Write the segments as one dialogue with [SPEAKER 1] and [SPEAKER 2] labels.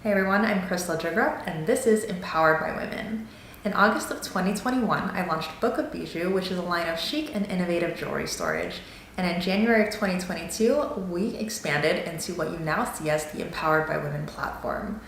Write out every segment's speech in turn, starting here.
[SPEAKER 1] Hey everyone, I'm Crystal Jigrup, and this is Empowered by Women. In August of 2021, I launched Book of Bijou, which is a line of chic and innovative jewelry storage. And in January of 2022, we expanded into what you now see as the Empowered by Women platform.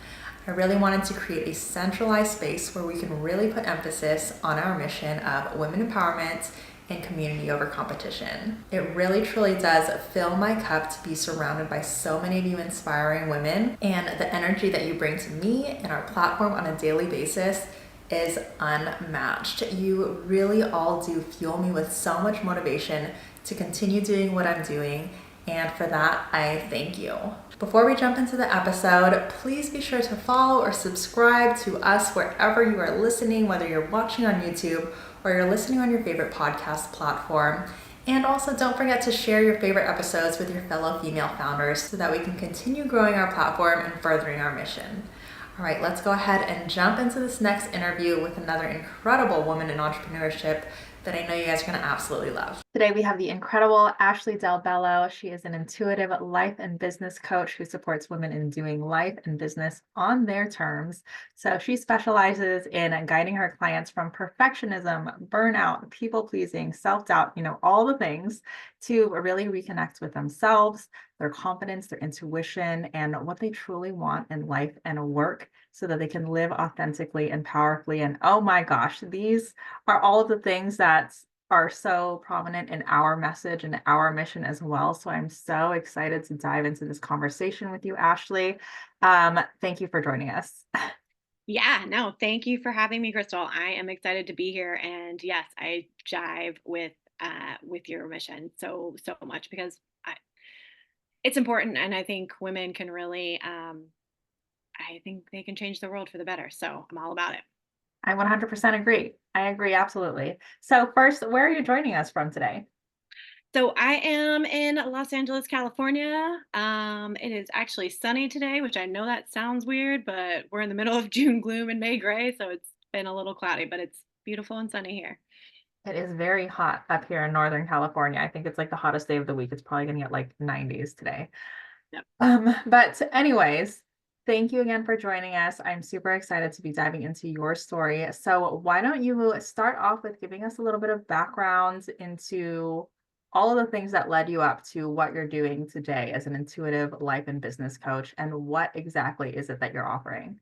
[SPEAKER 1] I really wanted to create a centralized space where we can really put emphasis on our mission of women empowerment and community over competition. It really truly does fill my cup to be surrounded by so many of you inspiring women, and the energy that you bring to me and our platform on a daily basis is unmatched. You really all do fuel me with so much motivation to continue doing what I'm doing, and for that, I thank you. Before we jump into the episode, please be sure to follow or subscribe to us wherever you are listening, whether you're watching on YouTube or you're listening on your favorite podcast platform. And also don't forget to share your favorite episodes with your fellow female founders so that we can continue growing our platform and furthering our mission. All right, let's go ahead and jump into this next interview with another incredible woman in entrepreneurship that I know you guys are going to absolutely love. Today we have the incredible Ashley DelBello. She is an intuitive life and business coach who supports women in doing life and business on their terms. So she specializes in guiding her clients from perfectionism, burnout, people pleasing, self-doubt, all the things, to really reconnect with themselves, their confidence, their intuition, and what they truly want in life and work so that they can live authentically and powerfully. And oh my gosh, these are all of the things that are so prominent in our message and our mission as well. So I'm so excited to dive into this conversation with you, Ashley. Thank you for joining us.
[SPEAKER 2] Yeah, no, thank you for having me, Crystal. I am excited to be here, and yes, I jive with your mission so much because it's important, and I think women can really, I think they can change the world for the better. So I'm all about it.
[SPEAKER 1] I 100% agree. I agree, absolutely. So first, where are you joining us from today?
[SPEAKER 2] So I am in Los Angeles, California. It is actually sunny today, which I know that sounds weird, but we're in the middle of June gloom and May gray, so it's been a little cloudy, but it's beautiful and sunny here.
[SPEAKER 1] It is very hot up here in Northern California. I think it's like the hottest day of the week. It's probably going to get like 90s today.
[SPEAKER 2] Yep.
[SPEAKER 1] But anyways, thank you again for joining us. I'm super excited to be diving into your story. So why don't you start off with giving us a little bit of background into all of the things that led you up to what you're doing today as an intuitive life and business coach, and what exactly is it that you're offering?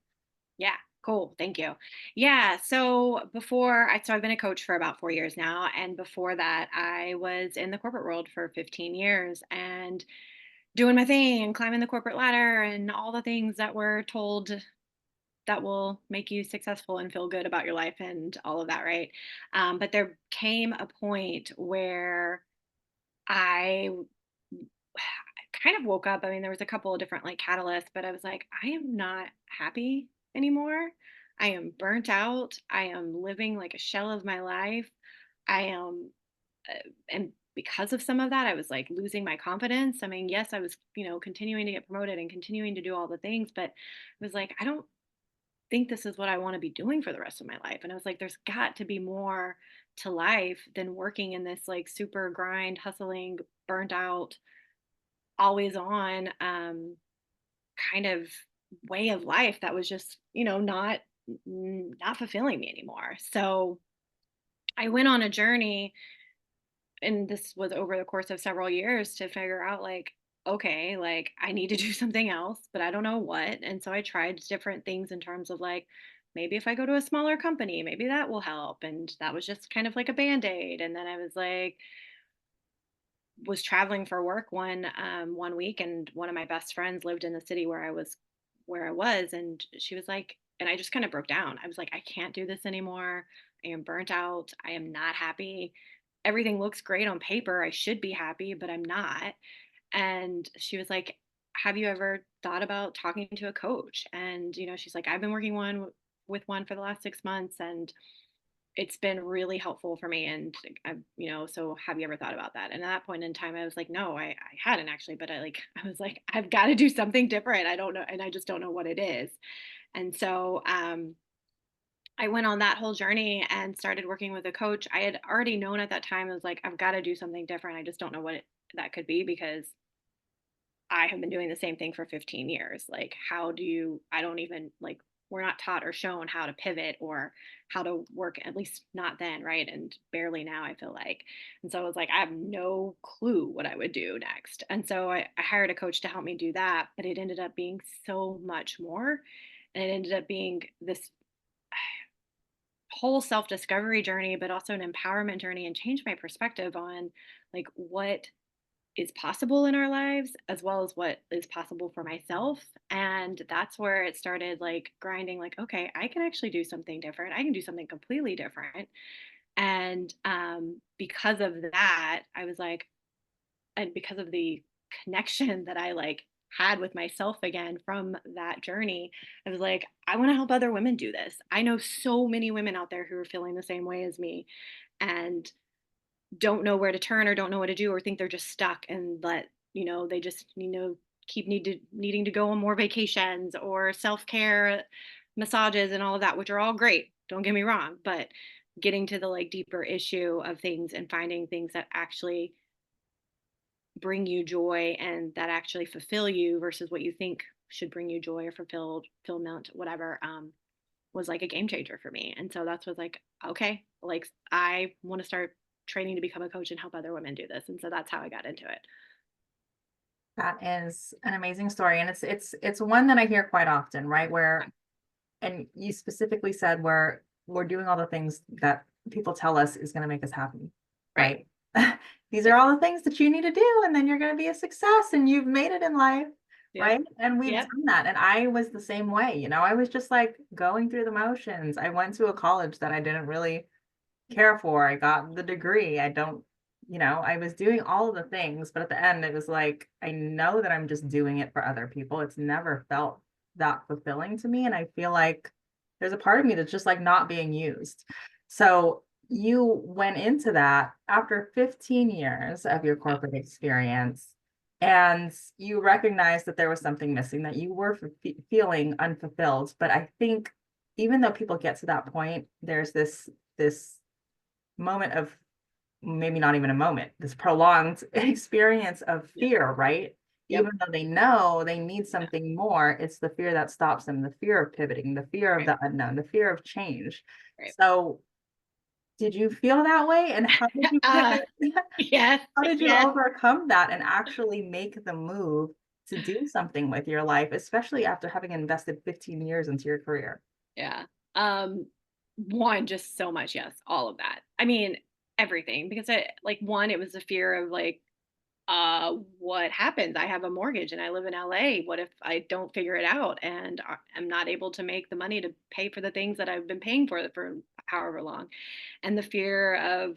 [SPEAKER 2] Yeah, cool. Thank you. Yeah, so I've been a coach for about 4 years now. And before that, I was in the corporate world for 15 years and doing my thing and climbing the corporate ladder and all the things that we're told that will make you successful and feel good about your life and all of that, right? But there came a point where I kind of woke up. I mean, there was a couple of different like catalysts, but I was like, I am not happy anymore. I am burnt out. I am living like a shell of my life. I am, and because of some of that, I was like losing my confidence. I mean, yes, I was, continuing to get promoted and continuing to do all the things, but I was like, I don't think this is what I want to be doing for the rest of my life. And I was like, there's got to be more to life than working in this like super grind, hustling, burnt out, always on kind of way of life that was just not fulfilling me anymore. So I went on a journey, and this was over the course of several years, to figure out like, okay, like I need to do something else, but I don't know what. And so I tried different things in terms of like, maybe if I go to a smaller company, maybe that will help. And that was just kind of like a band-aid. And then I was like, was traveling for work one week, and one of my best friends lived in the city where I was, and she was like, and I just kind of broke down. I was like, I can't do this anymore. I am burnt out. I am not happy. Everything looks great on paper. I should be happy, but I'm not. And she was like, have you ever thought about talking to a coach? And she's like, I've been working with one for the last 6 months, and it's been really helpful for me. And so have you ever thought about that? And at that point in time, I was like, no, I hadn't actually, but I was like, I've got to do something different. I don't know. And I just don't know what it is. And so, I went on that whole journey and started working with a coach. I had already known at that time, I was like, I've got to do something different. I just don't know what that could be, because I have been doing the same thing for 15 years. Like, how do you, I don't even like, we're not taught or shown how to pivot or how to work, at least not then, right? And barely now, I feel like. And so I was like, I have no clue what I would do next. And so I hired a coach to help me do that, but it ended up being so much more. And it ended up being this whole self discovery journey, but also an empowerment journey, and changed my perspective on like what is possible in our lives as well as what is possible for myself. And that's where it started like grinding, like, okay, I can actually do something different. I can do something completely different. And because of that, I was like, and because of the connection that I like had with myself again from that journey, I was like, I want to help other women do this. I know so many women out there who are feeling the same way as me and don't know where to turn or don't know what to do or think they're just stuck and let, they just, needing to go on more vacations or self-care massages and all of that, which are all great. Don't get me wrong, but getting to the like deeper issue of things and finding things that actually bring you joy and that actually fulfill you versus what you think should bring you joy or fulfillment, whatever, was like a game changer for me. And so that's was like, okay, like I want to start training to become a coach and help other women do this. And so that's how I got into it.
[SPEAKER 1] That is an amazing story, and it's one that I hear quite often, right? Where, and you specifically said where we're doing all the things that people tell us is going to make us happy,
[SPEAKER 2] Right.
[SPEAKER 1] right? These are
[SPEAKER 2] Yep.
[SPEAKER 1] all the things that you need to do, and then you're going to be a success, and you've made it in life,
[SPEAKER 2] Yep.
[SPEAKER 1] right? And we've
[SPEAKER 2] Yep.
[SPEAKER 1] done that, and I was the same way. I was just like going through the motions. I went to a college that I didn't really care for. I got the degree. I don't, I was doing all of the things, but at the end, it was like, I know that I'm just doing it for other people. It's never felt that fulfilling to me. And I feel like there's a part of me that's just like not being used. So you went into that after 15 years of your corporate experience, and you recognized that there was something missing, that you were feeling unfulfilled. But I think even though people get to that point, there's this moment of, maybe not even a moment, this prolonged experience of
[SPEAKER 2] Yep.
[SPEAKER 1] fear, right?
[SPEAKER 2] Yep.
[SPEAKER 1] Even though they know they need
[SPEAKER 2] Yeah.
[SPEAKER 1] something more, it's the fear that stops them, the fear of pivoting, the fear of
[SPEAKER 2] Right.
[SPEAKER 1] the unknown, the fear of change.
[SPEAKER 2] Right.
[SPEAKER 1] So, did you feel that way? And how did you
[SPEAKER 2] uh,
[SPEAKER 1] pivot?
[SPEAKER 2] yes.
[SPEAKER 1] How did you
[SPEAKER 2] Yes.
[SPEAKER 1] overcome that and actually make the move to do something with your life, especially after having invested 15 years into your career?
[SPEAKER 2] Yeah. Um, One, just so much, yes, all of that. I mean, everything. Because I like one, it was the fear of like, what happens? I have a mortgage and I live in LA. What if I don't figure it out and I'm not able to make the money to pay for the things that I've been paying for however long? And the fear of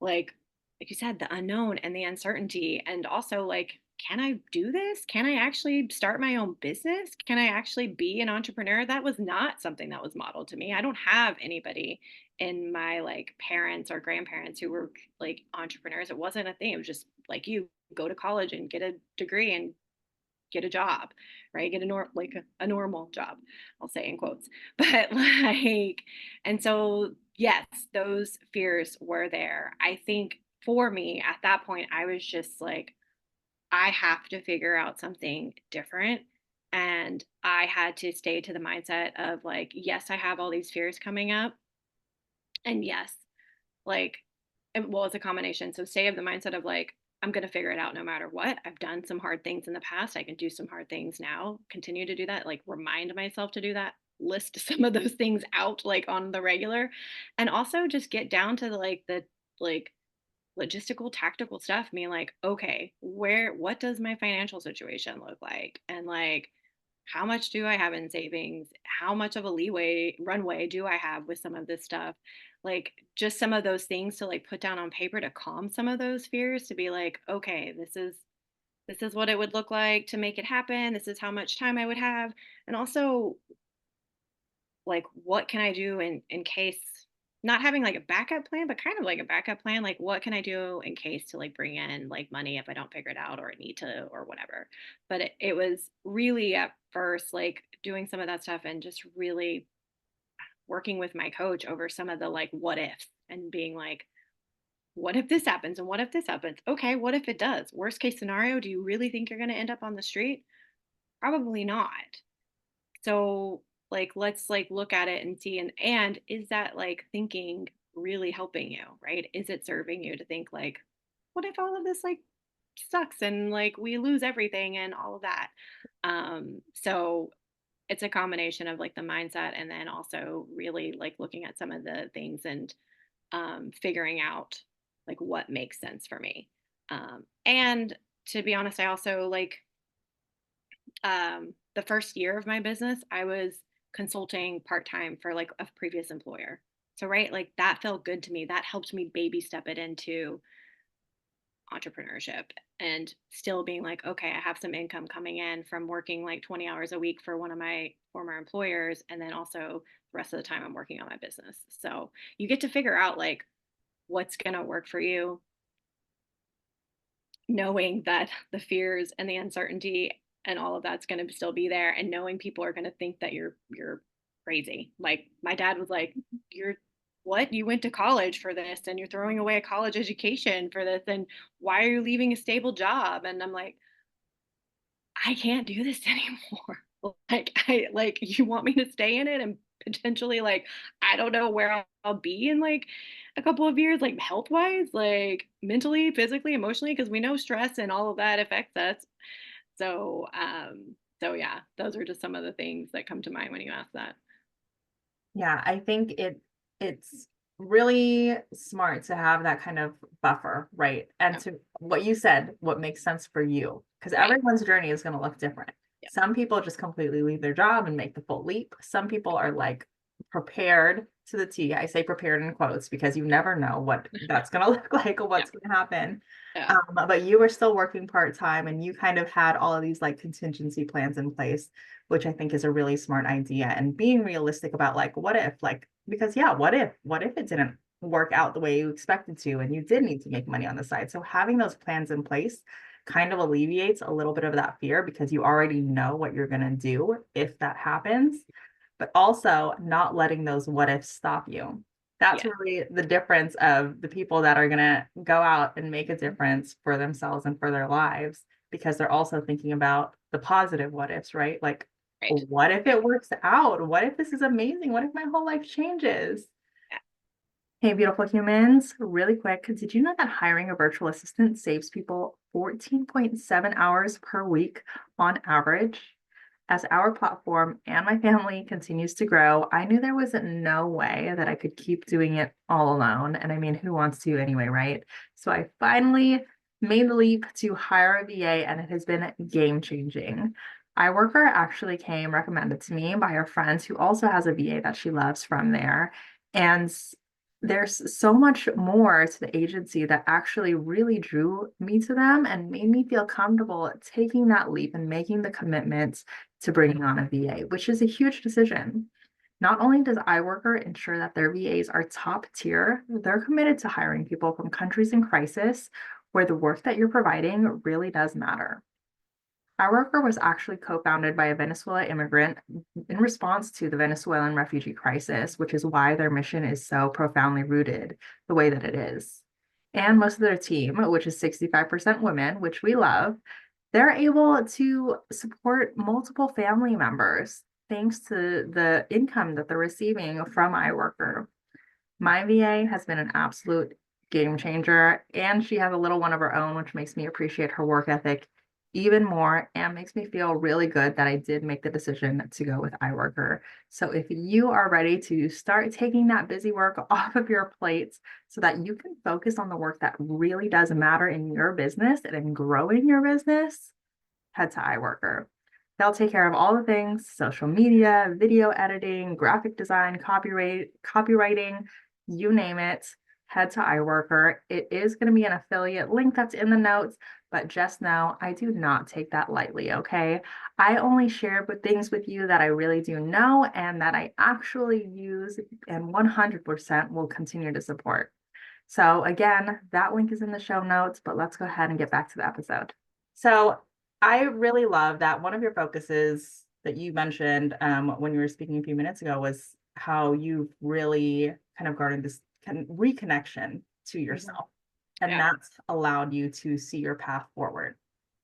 [SPEAKER 2] like you said, the unknown and the uncertainty, and also like, can I do this? Can I actually start my own business? Can I actually be an entrepreneur? That was not something that was modeled to me. I don't have anybody in my like parents or grandparents who were like entrepreneurs. It wasn't a thing. It was just like, you go to college and get a degree and get a job, right? Get a normal job, I'll say in quotes. But like, and so yes, those fears were there. I think for me at that point, I was just like, I have to figure out something different. And I had to stay to the mindset of like, yes, I have all these fears coming up. And yes, like, well, it's a combination. So stay of the mindset of like, I'm going to figure it out no matter what. I've done some hard things in the past. I can do some hard things now. Continue to do that. Like remind myself to do that. List some of those things out like on the regular, and also just get down to the like logistical, tactical stuff. Mean like, okay, what does my financial situation look like, and like how much do I have in savings? How much of a runway do I have with some of this stuff? Like just some of those things to like put down on paper to calm some of those fears, to be like, okay, this is what it would look like to make it happen. This is how much time I would have. And also like what can I do in case, not having like a backup plan, but kind of like a backup plan, like what can I do in case to like bring in like money if I don't figure it out or I need to or whatever. But it was really at first like doing some of that stuff and just really working with my coach over some of the like what ifs and being like, what if this happens? And what if this happens? Okay, what if it does? Worst case scenario, do you really think you're going to end up on the street? Probably not. So, like, let's like look at it and see, and is that like thinking really helping you, right? Is it serving you to think like, what if all of this like sucks and like we lose everything and all of that? So it's a combination of like the mindset and then also really like looking at some of the things and figuring out like what makes sense for me. And to be honest, I also like the first year of my business, I was consulting part time for like a previous employer. So, right, like that felt good to me. That helped me baby step it into entrepreneurship and still being like, okay, I have some income coming in from working like 20 hours a week for one of my former employers. And then also the rest of the time I'm working on my business. So, you get to figure out like what's going to work for you, knowing that the fears and the uncertainty and all of that's going to still be there, and knowing people are going to think that you're crazy. Like my dad was like, you're what, you went to college for this and you're throwing away a college education for this, and why are you leaving a stable job? And I'm like, I can't do this anymore. Like I like, you want me to stay in it and potentially like I don't know where I'll be in like a couple of years, like health wise, like mentally, physically, emotionally, because we know stress and all of that affects us. So so yeah, those are just some of the things that come to mind when you ask that.
[SPEAKER 3] Yeah, I think it's really smart to have that kind of buffer, right? And
[SPEAKER 2] Yeah,
[SPEAKER 3] to what you said, what makes sense for you, because
[SPEAKER 2] right.
[SPEAKER 3] everyone's journey is going to look different.
[SPEAKER 2] Yeah.
[SPEAKER 3] Some people just completely leave their job and make the full leap. Some people are like prepared to the T. I say prepared in quotes because you never know what that's going to look like or
[SPEAKER 2] Yeah.
[SPEAKER 3] what's going to happen.
[SPEAKER 2] Yeah.
[SPEAKER 3] But you were still working part-time and you kind of had all of these like contingency plans in place, which I think is a really smart idea. And being realistic about like, what if, like, because yeah, what if it didn't work out the way you expected to and you did need to make money on the side? So having those plans in place kind of alleviates a little bit of that fear because you already know what you're going to do if that happens, but also not letting those what ifs stop you. That's
[SPEAKER 2] Yeah.
[SPEAKER 3] really the difference of the people that are going to go out and make a difference for themselves and for their lives because they're also thinking about the positive what ifs, right? Like,
[SPEAKER 2] Right.
[SPEAKER 3] what if
[SPEAKER 2] Yeah.
[SPEAKER 3] it works out? What if this is amazing? What if my whole life changes?
[SPEAKER 2] Yeah.
[SPEAKER 3] Hey, beautiful humans, really quick, did you know that hiring a virtual assistant saves people 14.7 hours per week on average? As our platform and my family continues to grow, I knew there was no way that I could keep doing it all alone. And I mean, who wants to anyway, right? So I finally made the leap to hire a VA, and it has been game changing. iWorker actually came recommended to me by a friend who also has a VA that she loves from there. And there's so much more to the agency that actually really drew me to them and made me feel comfortable taking that leap and making the commitments to bringing on a VA, which is a huge decision. Not only does iWorker ensure that their VAs are top tier, they're committed to hiring people from countries in crisis where the work that you're providing really does matter. iWorker was actually co-founded by a Venezuela immigrant in response to the Venezuelan refugee crisis, which is why their mission is so profoundly rooted the way that it is. And most of their team, which is 65% women, which we love, they're able to support multiple family members thanks to the income that they're receiving from iWorker. My VA has been an absolute game changer, and she has a little one of her own, which makes me appreciate her work ethic even more and makes me feel really good that I did make the decision to go with iWorker. So if you are ready to start taking that busy work off of your plates so that you can focus on the work that really does matter in your business and in growing your business, head to iWorker. They'll take care of all the things: social media, video editing, graphic design, copywriting, you name it. Head to iWorker. It is going to be an affiliate link that's in the notes, but just know I do not take that lightly, okay? I only share things with you that I really do know and that I actually use and 100% will continue to support. So again, that link is in the show notes, but let's go ahead and get back to the episode. So I really love that one of your focuses that you mentioned when you were speaking a few minutes ago was how you've really kind of garnered this kind of reconnection to
[SPEAKER 2] Mhm.
[SPEAKER 3] yourself. And
[SPEAKER 2] Yeah.
[SPEAKER 3] that's allowed you to see your path forward.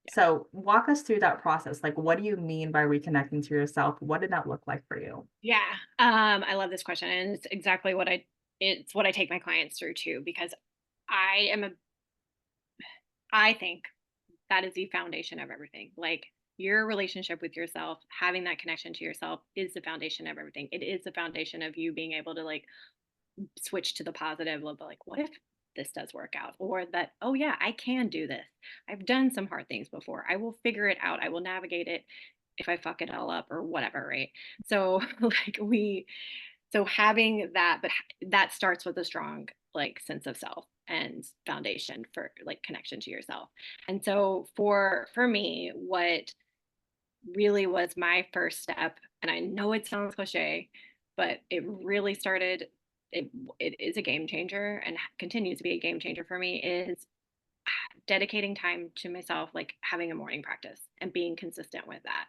[SPEAKER 2] Yeah.
[SPEAKER 3] So walk us through that process. Like, what do you mean by reconnecting to yourself? What did that look like for you?
[SPEAKER 2] Yeah. I love this question. And it's exactly it's what I take my clients through too, because I am a, I think that is the foundation of everything. Like your relationship with yourself, having that connection to yourself is the foundation of everything. It is the foundation of you being able to like switch to the positive of like, what if this does work out? Or that, oh yeah, I can do this. I've done some hard things before. I will figure it out. I will navigate it if I fuck it all up or whatever, right? So like so having that, but that starts with a strong like sense of self and foundation for like connection to yourself. And so for me, what really was my first step, and I know it sounds cliche, but it really started, it, it is a game changer and continues to be a game changer for me, is dedicating time to myself, like having a morning practice and being consistent with that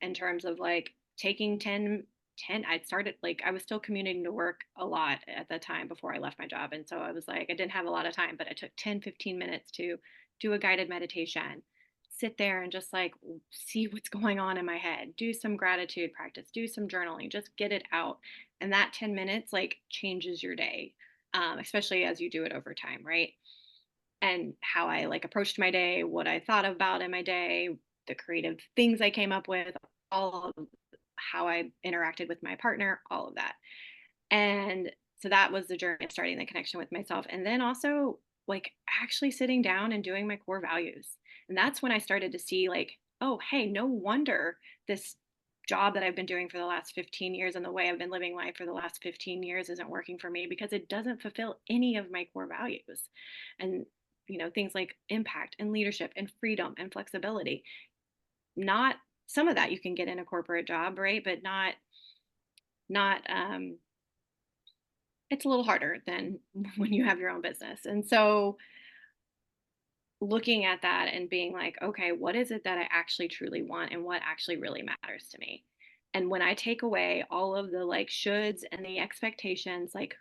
[SPEAKER 2] in terms of like taking 10. I started like I was still commuting to work a lot at the time before I left my job. And so I was like, I didn't have a lot of time, but I took 10-15 minutes to do a guided meditation, sit there and just like see what's going on in my head, do some gratitude practice, do some journaling, just get it out. And that 10 minutes like changes your day, especially as you do it over time, right? And how I like approached my day, what I thought about in my day, the creative things I came up with, all of how I interacted with my partner, all of that. And so that was the journey of starting the connection with myself. And then also like actually sitting down and doing my core values. And that's when I started to see like, oh, hey, no wonder this job that I've been doing for the last 15 years and the way I've been living life for the last 15 years isn't working for me, because it doesn't fulfill any of my core values. And things like impact and leadership and freedom and flexibility. Not some of that you can get in a corporate job, right? But not it's a little harder than when you have your own business. And so looking at that and being like, okay, what is it that I actually truly want and what actually really matters to me? And when I take away all of the like shoulds and the expectations, like,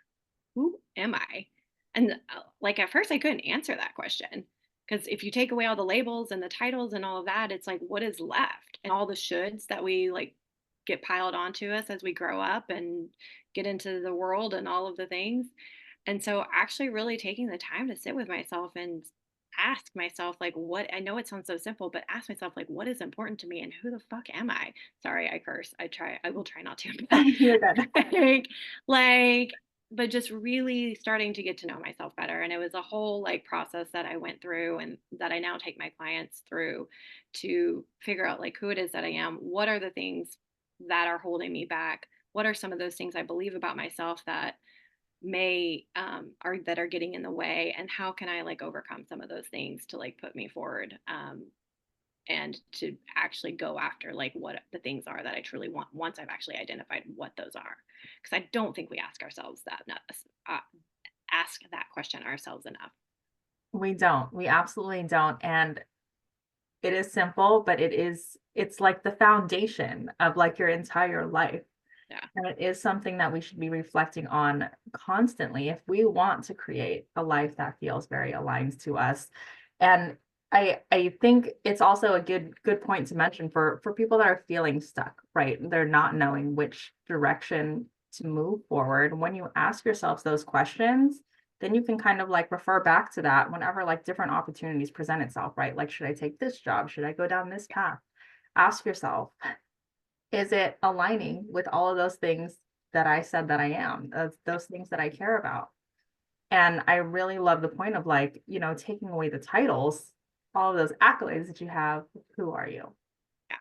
[SPEAKER 2] who am I? And like at first I couldn't answer that question, because if you take away all the labels and the titles and all of that, it's like what is left? And all the shoulds that we like get piled onto us as we grow up and get into the world and all of the things. And so actually really taking the time to sit with myself and ask myself like, what, I know it sounds so simple, but ask myself like, what is important to me and who the fuck am I? Sorry, I curse. I will try not to.
[SPEAKER 3] You're good.
[SPEAKER 2] like but just really starting to get to know myself better. And it was a whole like process that I went through and that I now take my clients through to figure out like who it is that I am. What are the things that are holding me back? What are some of those things I believe about myself that may are that are getting in the way, and how can I like overcome some of those things to like put me forward, and to actually go after like what the things are that I truly want once I've actually identified what those are. Because I don't think we ask ourselves that uh, ask that question ourselves enough.
[SPEAKER 3] We don't. We absolutely don't. And it is simple, but it's like the foundation of like your entire life.
[SPEAKER 2] Yeah.
[SPEAKER 3] And it is something that we should be reflecting on constantly if we want to create a life that feels very aligned to us. And I think it's also a good point to mention for people that are feeling stuck, right? They're not knowing which direction to move forward. When you ask yourselves those questions, then you can kind of like refer back to that whenever like different opportunities present itself, right? Like, should I take this job? Should I go down this path? Ask yourself, is it aligning with all of those things that I said that I am, those things that I care about? And I really love the point of like, taking away the titles, all of those accolades that you have, who are you?
[SPEAKER 2] Yeah.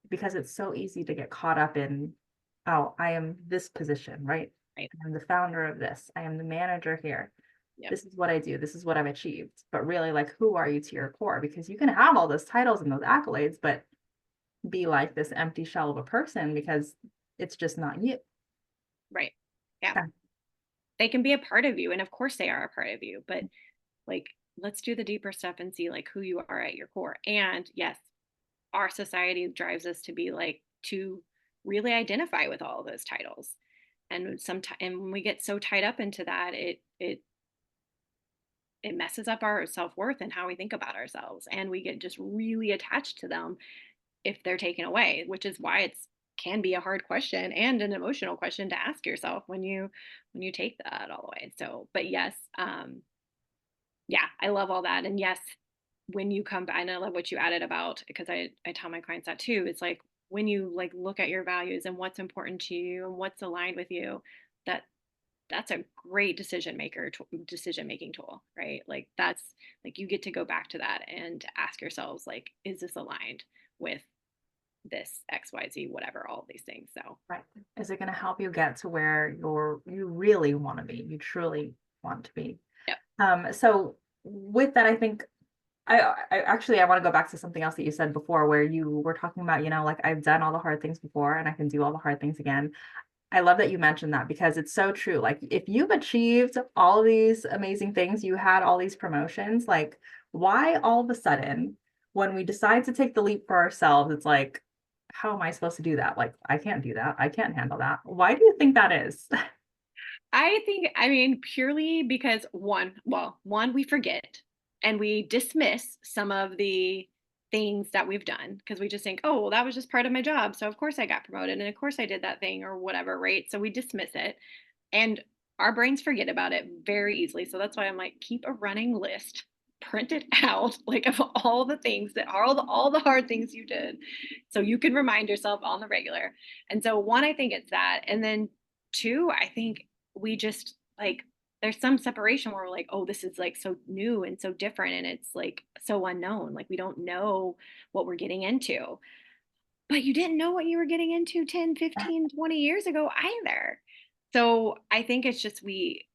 [SPEAKER 3] Because it's so easy to get caught up in, oh, I am this position, right?
[SPEAKER 2] Right.
[SPEAKER 3] I'm the founder of this. I am the manager here.
[SPEAKER 2] Yep.
[SPEAKER 3] This is what I do. This is what I've achieved. But really, like, who are you to your core? Because you can have all those titles and those accolades, but be like this empty shell of a person because it's just not you.
[SPEAKER 2] Right. Yeah.
[SPEAKER 3] Yeah.
[SPEAKER 2] They can be a part of you, and of course they are a part of you, but like let's do the deeper stuff and see like who you are at your core. And yes, our society drives us to be like to really identify with all of those titles. And sometimes and when we get so tied up into that, it it messes up our self-worth and how we think about ourselves, and we get just really attached to them if they're taken away, which is why it's can be a hard question and an emotional question to ask yourself when you take that all away. So, but yes, yeah, I love all that. And yes, when you come back, and I love what you added about, because I tell my clients that too. It's like when you like look at your values and what's important to you and what's aligned with you, that that's a great decision making tool, right? Like that's like you get to go back to that and ask yourselves like, is this aligned with this XYZ, whatever, all these things. So
[SPEAKER 3] Right. Is it going to help you get to where you really want to be? You truly want to be.
[SPEAKER 2] yeah.
[SPEAKER 3] So with that, I think I actually I want to go back to something else that you said before where you were talking about, like I've done all the hard things before and I can do all the hard things again. I love that you mentioned that because it's so true. Like if you've achieved all of these amazing things, you had all these promotions, like why all of a sudden when we decide to take the leap for ourselves, it's like, how am I supposed to do that? Like I can't do that. I can't handle that. Why do you think that is?
[SPEAKER 2] I think, I mean, purely because one, we forget and we dismiss some of the things that we've done because we just think, oh, well, that was just part of my job. So of course I got promoted and of course I did that thing or whatever, right? So we dismiss it and our brains forget about it very easily. So that's why I'm like, keep a running list, print it out, like of all the things that are all the hard things you did. So you can remind yourself on the regular. And so one, I think it's that. And then two, I think we just like there's some separation where we're like, oh, this is like so new and so different and it's like so unknown. Like we don't know what we're getting into. But you didn't know what you were getting into 10, 15, 20 years ago either. So I think it's just we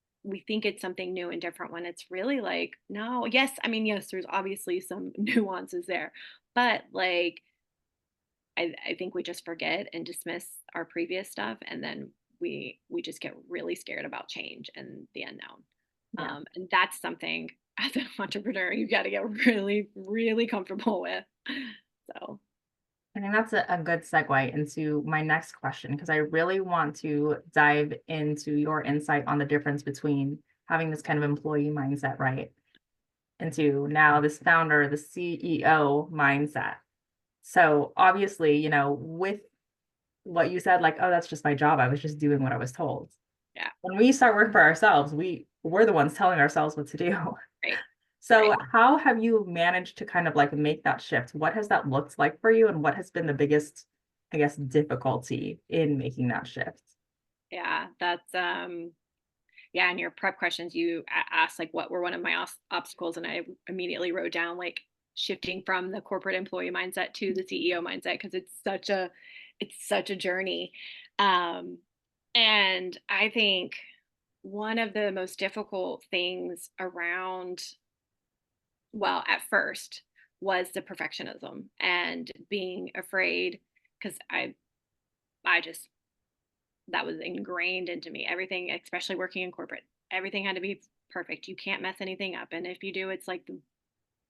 [SPEAKER 2] think it's something new and different when it's really like, no, yes, I mean, yes, there's obviously some nuances there. But like I think we just forget and dismiss our previous stuff and then we just get really scared about change and the unknown.
[SPEAKER 3] Yeah.
[SPEAKER 2] And that's something as an entrepreneur you got to get really, really comfortable with. So
[SPEAKER 3] I think that's a good segue into my next question because I really want to dive into your insight on the difference between having this kind of employee mindset, right? Into now this founder, the CEO mindset. So obviously, with what you said, like, oh, that's just my job. I was just doing what I was told.
[SPEAKER 2] yeah,
[SPEAKER 3] When we start working for ourselves, we're the ones telling ourselves what to do.
[SPEAKER 2] right.
[SPEAKER 3] So
[SPEAKER 2] Right.
[SPEAKER 3] how have you managed to kind of like make that shift? What has that looked like for you? And what has been the biggest, I guess, difficulty in making that shift?
[SPEAKER 2] Yeah, that's yeah, in your prep questions you asked like what were one of my obstacles and I immediately wrote down like shifting from the corporate employee mindset to the CEO mindset because it's such a journey. Um and I think one of the most difficult things around well, at first was the perfectionism and being afraid because I just that was ingrained into me. Everything, especially working in corporate, everything had to be perfect. You can't mess anything up. And if you do, it's like the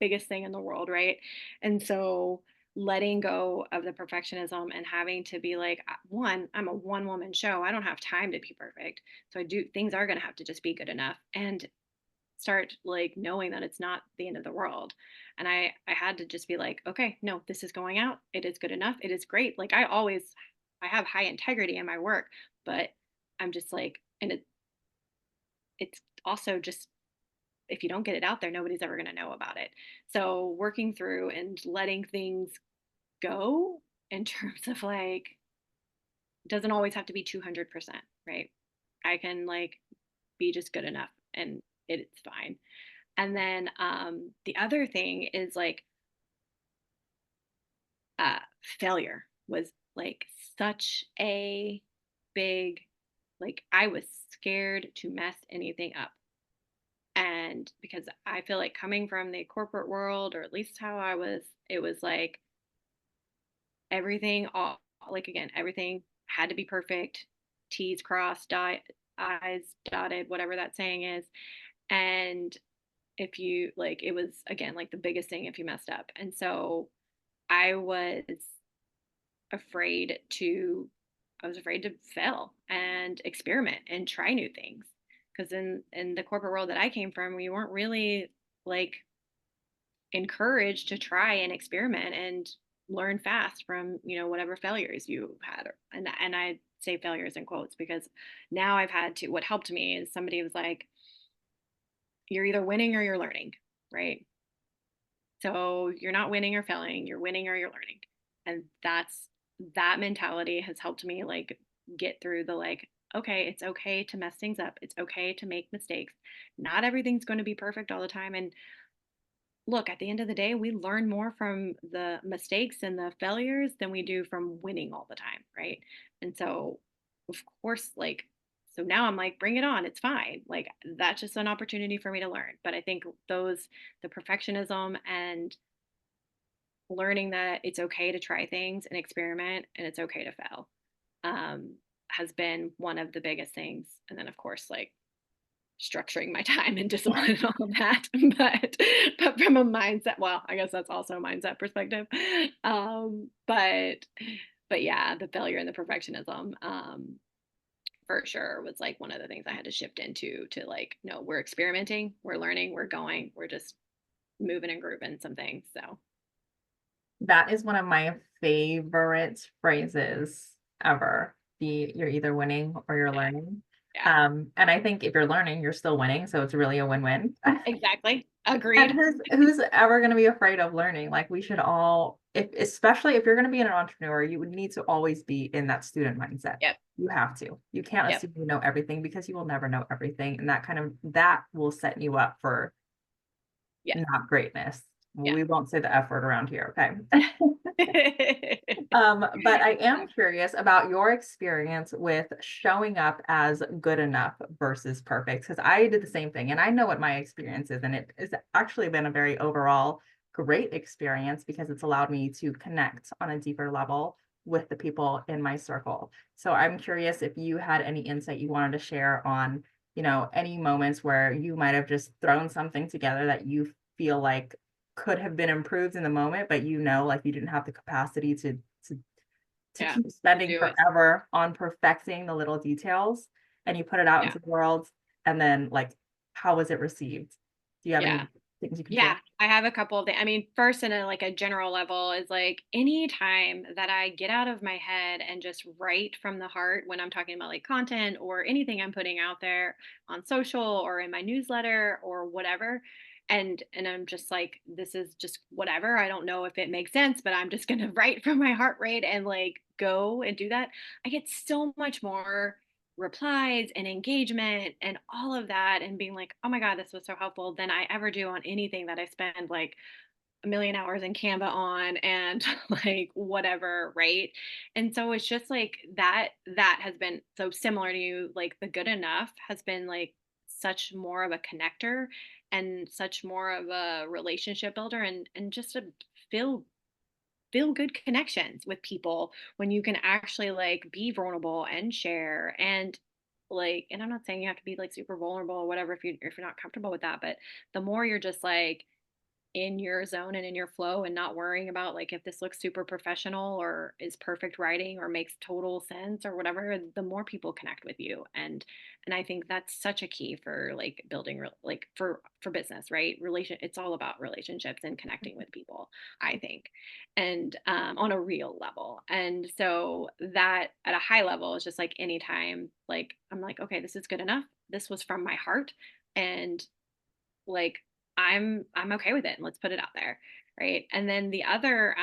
[SPEAKER 2] biggest thing in the world, right? And so letting go of the perfectionism and having to be like, one, I'm a one woman show. I don't have time to be perfect. So I do things are going to have to just be good enough and start like knowing that it's not the end of the world. And I had to just be like, okay, no, this is going out. It is good enough. It is great. Like I have high integrity in my work, but I'm just like, and it's also just if you don't get it out there, nobody's ever going to know about it. So working through and letting things go in terms of like, it doesn't always have to be 200%, right? I can like be just good enough and it's fine. And then the other thing is like uh, failure was like such a big, like I was scared to mess anything up. And because I feel like coming from the corporate world, or at least how I was, it was like everything, all like again, everything had to be perfect, T's crossed, I's dotted, whatever that saying is. And if you like, it was again like the biggest thing if you messed up. And so I was afraid to, I was afraid to fail and experiment and try new things. because in the corporate world that I came from, we weren't really like encouraged to try and experiment and learn fast from, whatever failures you had. And I say failures in quotes because now I've had to, what helped me is somebody was like, you're either winning or you're learning, right? So you're not winning or failing, you're winning or you're learning. And that mentality has helped me like get through the like, okay, it's okay to mess things up. It's okay to make mistakes. Not everything's going to be perfect all the time. And look, at the end of the day, we learn more from the mistakes and the failures than we do from winning all the time, right? And so, of course, like, so now I'm like, bring it on. It's fine. Like, that's just an opportunity for me to learn. But I think the perfectionism and learning that it's okay to try things and experiment and it's okay to fail, um, has been one of the biggest things. And then, of course, like, structuring my time and discipline and all of that. But from a mindset, well, I guess that's also a mindset perspective. But yeah, the failure and the perfectionism, for sure was like one of the things I had to shift into, to like, no, we're experimenting, we're learning, we're going, we're just moving and grooving some things. So
[SPEAKER 3] That is one of my favorite phrases ever. You're either winning or you're
[SPEAKER 2] yeah,
[SPEAKER 3] learning.
[SPEAKER 2] yeah,
[SPEAKER 3] And I think if you're learning, you're still winning. So it's really a win-win.
[SPEAKER 2] exactly.
[SPEAKER 3] And
[SPEAKER 2] Agreed.
[SPEAKER 3] who's ever going to be afraid of learning? Like we should all, if especially if you're going to be an entrepreneur, you would need to always be in that student mindset.
[SPEAKER 2] Yep.
[SPEAKER 3] You have to. You can't
[SPEAKER 2] Yep.
[SPEAKER 3] assume you know everything because you will never know everything. And that will set you up for
[SPEAKER 2] Yes.
[SPEAKER 3] not greatness.
[SPEAKER 2] Yeah.
[SPEAKER 3] We won't say the F word around here, okay? But I am curious about your experience with showing up as good enough versus perfect, because I did the same thing and I know what my experience is, and it has actually been a very overall great experience because it's allowed me to connect on a deeper level with the people in my circle. So I'm curious if you had any insight you wanted to share on, any moments where you might have just thrown something together that you feel like could have been improved in the moment, but like you didn't have the capacity to
[SPEAKER 2] Yeah.
[SPEAKER 3] keep spending
[SPEAKER 2] Do it.
[SPEAKER 3] forever on perfecting the little details, and you put it out
[SPEAKER 2] Yeah.
[SPEAKER 3] into the world, and then like how was it received? Do you have
[SPEAKER 2] Yeah.
[SPEAKER 3] any things you can
[SPEAKER 2] Yeah,
[SPEAKER 3] share?
[SPEAKER 2] I have a couple of things. I mean, first, in a like a general level, is like any time that I get out of my head and just write from the heart when I'm talking about like content or anything I'm putting out there on social or in my newsletter or whatever. And I'm just like, this is just whatever. I don't know if it makes sense, but I'm just gonna write from my heart rate and like go and do that. I get so much more replies and engagement and all of that, and being like, oh my god, this was so helpful, than I ever do on anything that I spend like a million hours in Canva on and like whatever, right? And so it's just like that has been so similar to you. Like the good enough has been like such more of a connector and such more of a relationship builder, and just a feel feel good connections with people when you can actually like be vulnerable and share. And like, and I'm not saying you have to be like super vulnerable or whatever if you're not comfortable with that, but the more you're just like in your zone and in your flow and not worrying about like if this looks super professional or is perfect writing or makes total sense or whatever, the more people connect with you. And I think that's such a key for like building like for business, right? It's all about relationships and connecting with people, I think. And on a real level. And so that at a high level is just like anytime like I'm like, okay, this is good enough, this was from my heart, and like I'm okay with it, and let's put it out there, right? And then the other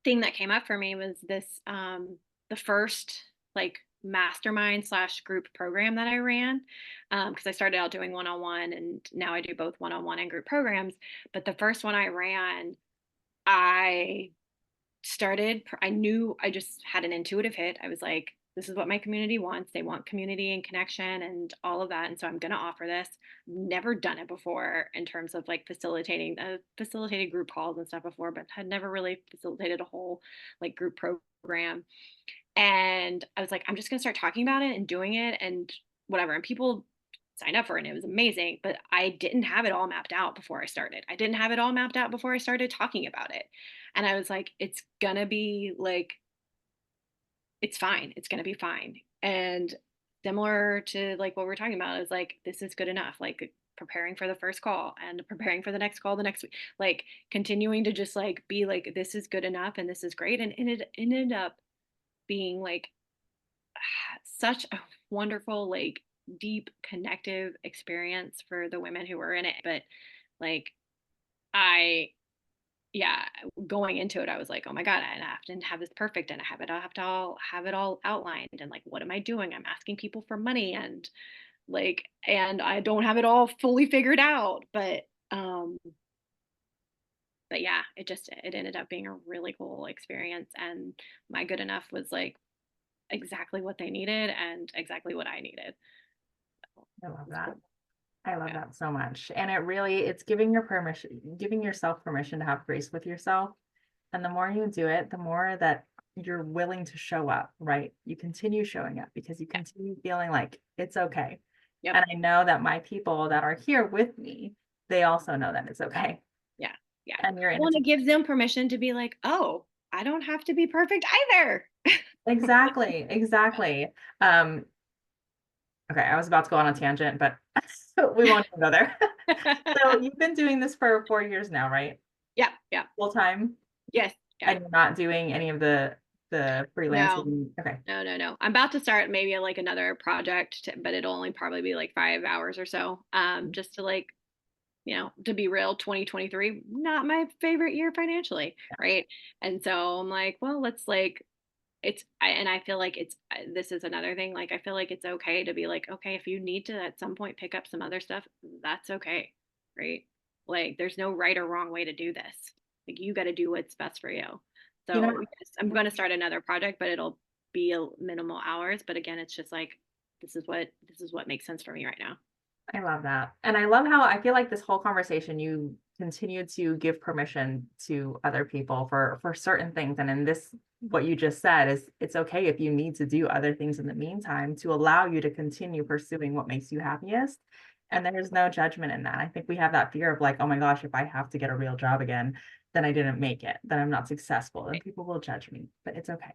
[SPEAKER 2] thing that came up for me was this the first like mastermind slash group program that I ran, because I started out doing one-on-one and now I do both one-on-one and group programs. But the first one I ran, I I knew, I just had an intuitive hit. I was like, this is what my community wants. They want community and connection and all of that. And so I'm going to offer this. Never done it before in terms of like facilitated group calls and stuff before, but had never really facilitated a whole like group program. And I was like, I'm just going to start talking about it and doing it and whatever. And people signed up for it and it was amazing. But I didn't have it all mapped out before I started. I didn't have it all mapped out before I started talking about it. And I was like, it's going to be like, it's fine. It's going to be fine. And similar to like what we're talking about is like, this is good enough. Like preparing for the first call and preparing for the next call the next week, like continuing to just like be like, this is good enough and this is great. And it ended up being like such a wonderful, like deep connective experience for the women who were in it. But like, I, yeah, going into it, I was like, oh my God, I have to have this perfect and I have to all have it all outlined. And like, what am I doing? I'm asking people for money and like, and I don't have it all fully figured out. But yeah, it ended up being a really cool experience. And my good enough was like exactly what they needed and exactly what I needed.
[SPEAKER 3] I love
[SPEAKER 2] It's
[SPEAKER 3] that.
[SPEAKER 2] cool.
[SPEAKER 3] I love
[SPEAKER 2] Yeah.
[SPEAKER 3] that so much. And it's giving yourself permission to have grace with yourself. And the more you do it, the more that you're willing to show up, right? You continue showing up because you
[SPEAKER 2] Yeah.
[SPEAKER 3] continue feeling like it's okay.
[SPEAKER 2] Yep.
[SPEAKER 3] And I know that my people that are here with me, they also know that it's okay.
[SPEAKER 2] Yeah. Yeah.
[SPEAKER 3] And you're in
[SPEAKER 2] Well,
[SPEAKER 3] it
[SPEAKER 2] and it gives them permission to be like, oh, I don't have to be perfect either.
[SPEAKER 3] exactly, exactly. Um, okay, I was about to go on a tangent, but we won't even go there. So you've been doing this for 4 years now, right?
[SPEAKER 2] Yeah. Yeah.
[SPEAKER 3] Full time,
[SPEAKER 2] Yes. Yeah.
[SPEAKER 3] and you're not doing any of the
[SPEAKER 2] No,
[SPEAKER 3] freelancing. Okay.
[SPEAKER 2] no, no, no. I'm about to start maybe like another project, but it'll only probably be like 5 hours or so. Just to like, to be real, 2023, not my favorite year financially, right? And so I'm like, well, let's like, and I feel like this is another thing. Like, I feel like it's okay to be like, okay, if you need to at some point pick up some other stuff, that's okay, right? Like, there's no right or wrong way to do this. Like, you got to do what's best for you.
[SPEAKER 3] You know,
[SPEAKER 2] So, yes, I'm going to start another project, but it'll be a minimal hours. But again, it's just like, this is what makes sense for me right now.
[SPEAKER 3] I love that. And I love how I feel like this whole conversation, you continue to give permission to other people for certain things. And in this, what you just said is it's okay if you need to do other things in the meantime to allow you to continue pursuing what makes you happiest.
[SPEAKER 2] Yep.
[SPEAKER 3] And there's no judgment in that. I think we have that fear of like, oh my gosh, if I have to get a real job again, then I didn't make it, then I'm not successful, and
[SPEAKER 2] Right.
[SPEAKER 3] people will judge me. But it's okay.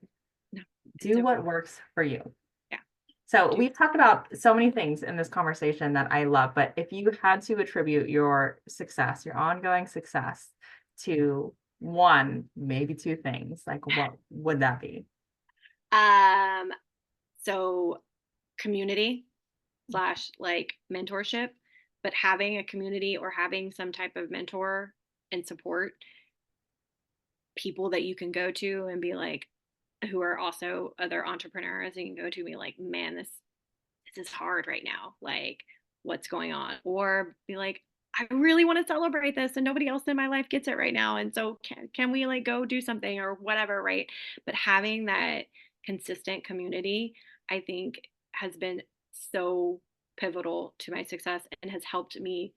[SPEAKER 2] No, it's
[SPEAKER 3] Do
[SPEAKER 2] okay.
[SPEAKER 3] what works for you.
[SPEAKER 2] Yeah.
[SPEAKER 3] So
[SPEAKER 2] Do
[SPEAKER 3] we've talked about so many things in this conversation that I love, but if you had to attribute your success, your ongoing success to one, maybe two things, like what would that be?
[SPEAKER 2] um so community slash like mentorship, but having a community or having some type of mentor and support, people that you can go to and be like, who are also other entrepreneurs, and you can go to and be like, man, this is hard right now. Like, what's going on? Or be like, I really want to celebrate this and nobody else in my life gets it right now. And so can we like go do something or whatever, right? But having that consistent community, I think has been so pivotal to my success and has helped me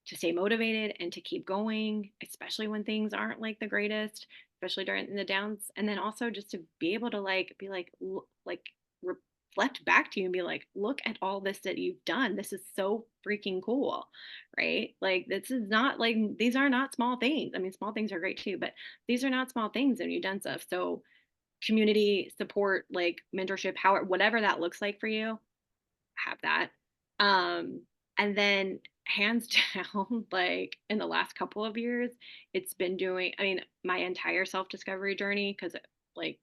[SPEAKER 2] to stay motivated and to keep going, especially when things aren't like the greatest, especially during the downs. And then also just to be able to like be like like reflect back to you and be like, look at all this that you've done. This is so freaking cool, right? Like this is not like these are not small things. I mean, small things are great too, but these are not small things and you've done stuff. So community support, like mentorship, how whatever that looks like for you, have that. Um, and then hands down, like in the last couple of years, it's been doing, I mean, my entire self discovery journey, because like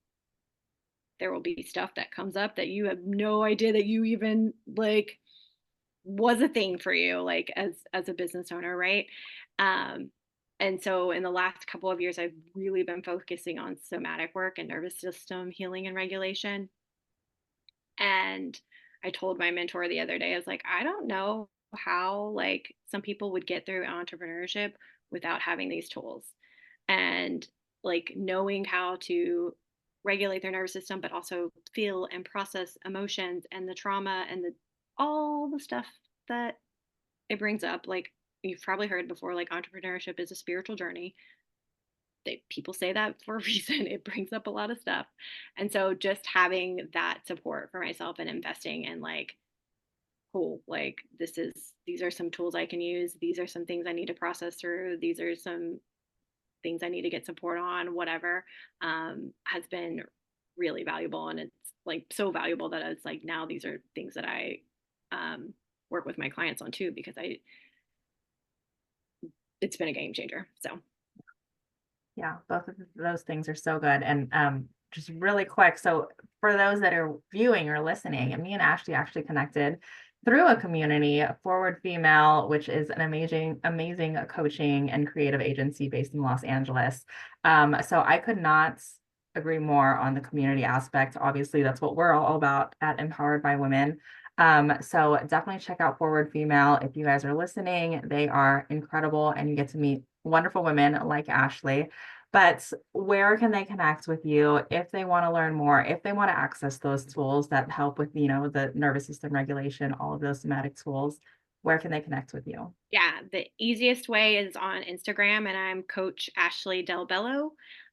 [SPEAKER 2] there will be stuff that comes up that you have no idea that you even like was a thing for you, like as a business owner, right? Um, and so in the last couple of years, I've really been focusing on somatic work and nervous system healing and regulation. And I told my mentor the other day, I was like, I don't know how like some people would get through entrepreneurship without having these tools and like knowing how to regulate their nervous system, but also feel and process emotions and the trauma and the all the stuff that it brings up. Like you've probably heard before, like entrepreneurship is a spiritual journey. People say that for a reason. It brings up a lot of stuff. And so just having that support for myself and investing in like, cool, like these are some tools I can use. These are some things I need to process through. These are some things I need to get support on, whatever, has been really valuable. And it's like so valuable that it's like now these are things that I work with my clients on too, because it's been a game changer. So
[SPEAKER 3] Yeah, both of those things are so good. And just really quick, so for those that are viewing or listening, and me and Ashley actually connected through a community, Forward Female, which is an amazing coaching and creative agency based in Los Angeles. So I could not agree more on the community aspect. Obviously, that's what we're all about at Empowered by Women. So definitely check out Forward Female if you guys are listening. They are incredible, and you get to meet wonderful women like Ashley. But where can they connect with you if they want to learn more, if they want to access those tools that help with, the nervous system regulation, all of those somatic tools? Where can they connect with you?
[SPEAKER 2] yeah, the easiest way is on Instagram, and I'm Coach Ashley DelBello.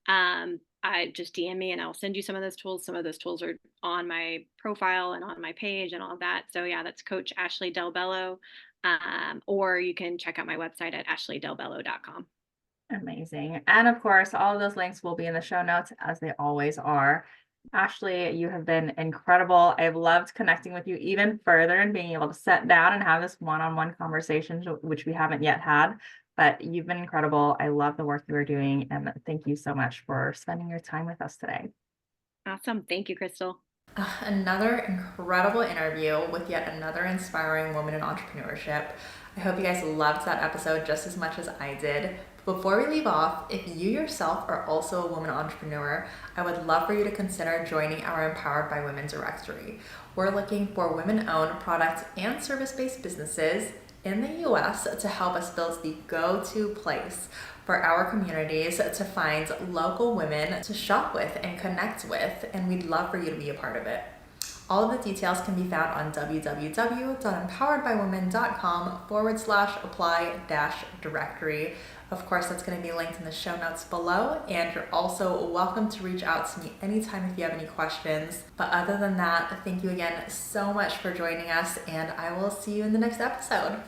[SPEAKER 2] I just DM me and I'll send you some of those tools. Some of those tools are on my profile and on my page and all of that. So yeah, that's Coach Ashley DelBello. Or you can check out my website at ashleydelbello.com.
[SPEAKER 3] Amazing. And of course, all of those links will be in the show notes as they always are. Ashley, you have been incredible. I've loved connecting with you even further and being able to sit down and have this one-on-one conversation, which we haven't yet had. But you've been incredible. I love the work you are doing. And thank you so much for spending your time with us today.
[SPEAKER 2] Awesome. Thank you, Crystal.
[SPEAKER 1] Another incredible interview with yet another inspiring woman in entrepreneurship. I hope you guys loved that episode just as much as I did. Before we leave off, if you yourself are also a woman entrepreneur, I would love for you to consider joining our Empowered by Women directory. We're looking for women-owned product and service-based businesses in the US to help us build the go-to place for our communities to find local women to shop with and connect with, and we'd love for you to be a part of it. All of the details can be found on www.empoweredbywomen.com/apply-directory. Of course, that's going to be linked in the show notes below, and you're also welcome to reach out to me anytime if you have any questions. But other than that, thank you again so much for joining us, and I will see you in the next episode.